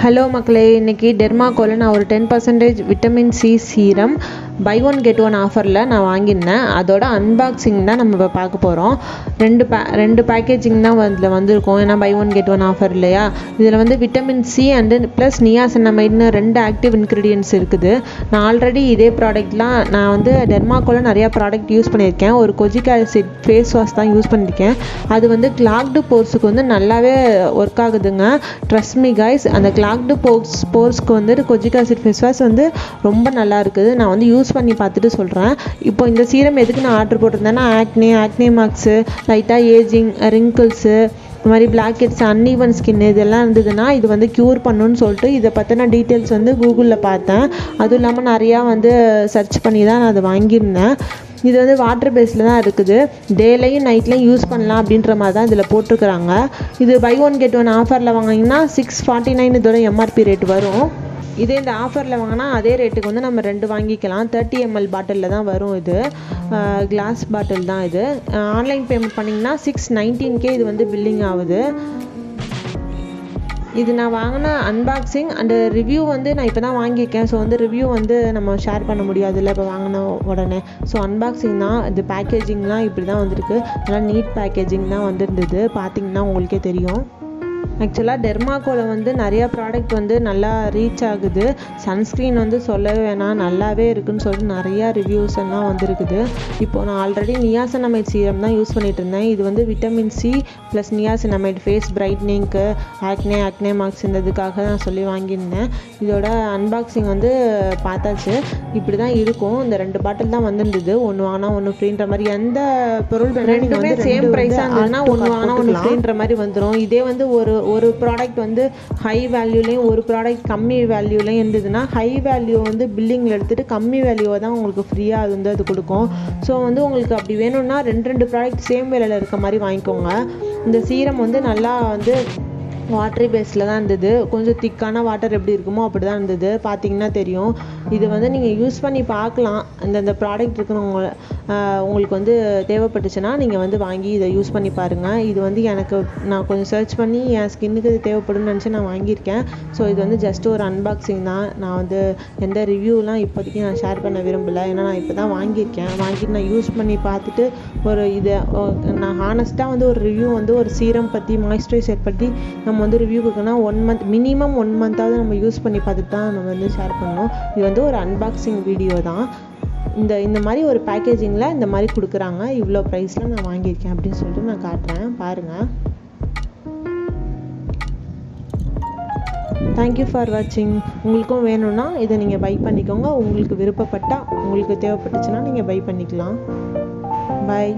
Hello மக்களே, இன்றைக்கி டெர்மாக்கோல நான் ஒரு 10% vitamin C serum buy one get one ஆஃபரில் நான் வாங்கியிருந்தேன். அதோட அன்பாக்சிங் தான் நம்ம இப்போ பார்க்க போகிறோம். ரெண்டு பேக்கேஜிங் தான் இதில் வந்திருக்கும். ஏன்னா buy one get one offer இல்லையா. இதில் வந்து விட்டமின் சி அண்டு ப்ளஸ் நியாசினமைட்னு 2 ஆக்டிவ் இன்க்ரீடியன்ட்ஸ் இருக்குது. நான் ஆல்ரெடி இதே ப்ராடக்ட்லாம் நான் வந்து டெர்மாக்கோல நிறையா ப்ராடக்ட் யூஸ் பண்ணியிருக்கேன். ஒரு கொஜிக் ஆசிட் ஃபேஸ் வாஷ் தான் யூஸ் பண்ணியிருக்கேன். அது வந்து கிளாக்டு போர்ஸுக்கு வந்து நல்லாவே ஒர்க் ஆகுதுங்க. ட்ரஸ்ட் மீ கைஸ், அந்த கிளாக்டு போர்ஸ்க்கு வந்து கொஜிக் ஆசிட் ஃபேஸ் வாஷ் வந்து ரொம்ப நல்லா இருக்குது. நான் வந்து யூஸ் பண்ணி பார்த்துட்டு சொல்கிறேன். இப்போ இந்த சீரம் எதுக்கு நான் ஆர்டர் போட்டிருந்தேன்னா, ஆக்னே மார்க்ஸு, லைட்டாக ஏஜிங், ரிங்கிள்ஸு, இந்த மாதிரி பிளாக் ஹெட்ஸ், அன்ஈவன் ஸ்கின் இதெல்லாம் இருந்ததுன்னா இது வந்து க்யூர் பண்ணணும்னு சொல்லிட்டு இதை பற்றின டீட்டெயில்ஸ் வந்து கூகுளில் பார்த்தேன். அதுவும் இல்லாமல் நிறையா வந்து சர்ச் பண்ணி தான் நான் அதை வாங்கியிருந்தேன். இது வந்து வாட்டர் பேஸில் தான் இருக்குது. டேலையும் நைட்லையும் யூஸ் பண்ணலாம் அப்படின்ற மாதிரி தான் இதில் போட்டிருக்கிறாங்க. இது பை ஒன் கெட் ஒன் ஆஃபரில் வாங்கினீங்கன்னா 649 இதோட எம்ஆர்பி ரேட் வரும். இதே இந்த ஆஃபரில் வாங்கினா அதே ரேட்டுக்கு வந்து நம்ம 2 வாங்கிக்கலாம். 30 ml பாட்டிலில் தான் வரும். இது கிளாஸ் பாட்டில் தான். இது ஆன்லைன் பேமெண்ட் பண்ணிங்கன்னா 619K இது வந்து பில்லிங் ஆகுது. இது நான் வாங்கின அன்பாக்சிங் அண்டு ரிவ்யூ வந்து நான் இப்போ தான் வாங்கியிருக்கேன். ஸோ வந்து ரிவ்யூ வந்து நம்ம ஷேர் பண்ண முடியாது இல்லை இப்போ வாங்கின உடனே. ஸோ அன்பாக்சிங் தான். இது பேக்கேஜிங்லாம் இப்படி தான் வந்திருக்கு. நல்லா நீட் பேக்கேஜிங் தான் வந்துருந்தது. பார்த்தீங்கன்னா உங்களுக்கே தெரியும். ஆக்சுவலாக டெர்மாக்கோல வந்து நிறையா ப்ராடக்ட் வந்து நல்லா ரீச் ஆகுது. சன்ஸ்க்ரீன் வந்து சொல்லவே வேணாம், நல்லாவே இருக்குதுன்னு சொல்லிட்டு நிறையா ரிவ்யூஸ் எல்லாம் வந்துருக்குது. இப்போது நான் ஆல்ரெடி நியாசினமைட் சீரம் தான் யூஸ் பண்ணிகிட்டு இருந்தேன். இது வந்து vitamin C plus niacinamide face பிரைட்னிங்க்கு, ஆக்னே மார்க்ஸ் இருந்ததுக்காக நான் சொல்லி வாங்கியிருந்தேன். இதோட அன்பாக்சிங் வந்து பார்த்தாச்சு. இப்படி தான் இருக்கும். இந்த 2 பாட்டில் தான் வந்துருந்தது. ஒன்று வாங்கினா ஒன்று ஃப்ரீன்ற மாதிரி. எந்த பொருள் ரெண்டுமே சேம் ப்ரைஸாக இருந்ததுன்னா ஒன்று வாங்கினா ஒன்று ஃப்ரீன்ற மாதிரி வந்துடும். இதே வந்து ஒரு ப்ராடக்ட் வந்து ஹை வேல்யூலையும் ஒரு ப்ராடக்ட் கம்மி வேல்யூலையும் இருந்ததுன்னா ஹை வேல்யூ வந்து பில்லிங்கில் எடுத்துகிட்டு கம்மி வேல்யூவை தான் உங்களுக்கு ஃப்ரீயாக அது வந்து அது கொடுக்கும். ஸோ வந்து உங்களுக்கு அப்படி வேணும்னா 2 ப்ராடக்ட் சேம் வேலையில் இருக்க மாதிரி வாங்கிக்கோங்க. இந்த சீரம் வந்து நல்லா வந்து வாட்டரி பேஸில் தான் இருந்தது. கொஞ்சம் திக்கான வாட்டர் எப்படி இருக்குமோ அப்படி தான் இருந்தது. பார்த்தீங்கன்னா தெரியும். இது வந்து நீங்கள் யூஸ் பண்ணி பார்க்கலாம். இந்த ப்ராடக்ட் இருக்கிறவங்க உங்களுக்கு வந்து தேவைப்பட்டுச்சுன்னா நீங்கள் வந்து வாங்கி இதை யூஸ் பண்ணி பாருங்கள். இது வந்து நான் கொஞ்சம் சர்ச் பண்ணி என் ஸ்கின்னுக்கு இது தேவைப்படும்னு நினச்சி நான் வாங்கியிருக்கேன். ஸோ இது வந்து ஜஸ்ட் ஒரு அன்பாக்சிங் தான். நான் வந்து எந்த ரிவ்யூலாம் இப்போதைக்கு நான் ஷேர் பண்ண விரும்பலை. ஏன்னா நான் இப்போ தான் வாங்கிட்டு நான் யூஸ் பண்ணி பார்த்துட்டு நான் ஹானஸ்ட்டாக வந்து ஒரு ரிவ்யூ வந்து ஒரு சீரம் பற்றி, மாய்ஸ்சரைசர் பற்றி நம்ம வந்து ரிவ்யூ கொடுக்கணும்னா 1 month மினிமம் 1 month நம்ம யூஸ் பண்ணி பார்த்துட்டு தான் நம்ம வந்து ஷேர் பண்ணணும். இது வந்து ஒரு அன்பாக்சிங் வீடியோ தான். இந்த மாதிரி ஒரு பேக்கேஜிங்கில் இந்த மாதிரி கொடுக்குறாங்க. இவ்வளோ ப்ரைஸில் நான் வாங்கியிருக்கேன் அப்படின்னு சொல்லிட்டு நான் காட்டுறேன் பாருங்கள். தேங்க்யூ ஃபார் வாட்சிங். உங்களுக்கும் வேணும்னா இதை நீங்கள் பை பண்ணிக்கோங்க. உங்களுக்கு விருப்பப்பட்டால், உங்களுக்கு தேவைப்பட்டுச்சுன்னா நீங்கள் பை பண்ணிக்கலாம். பாய்.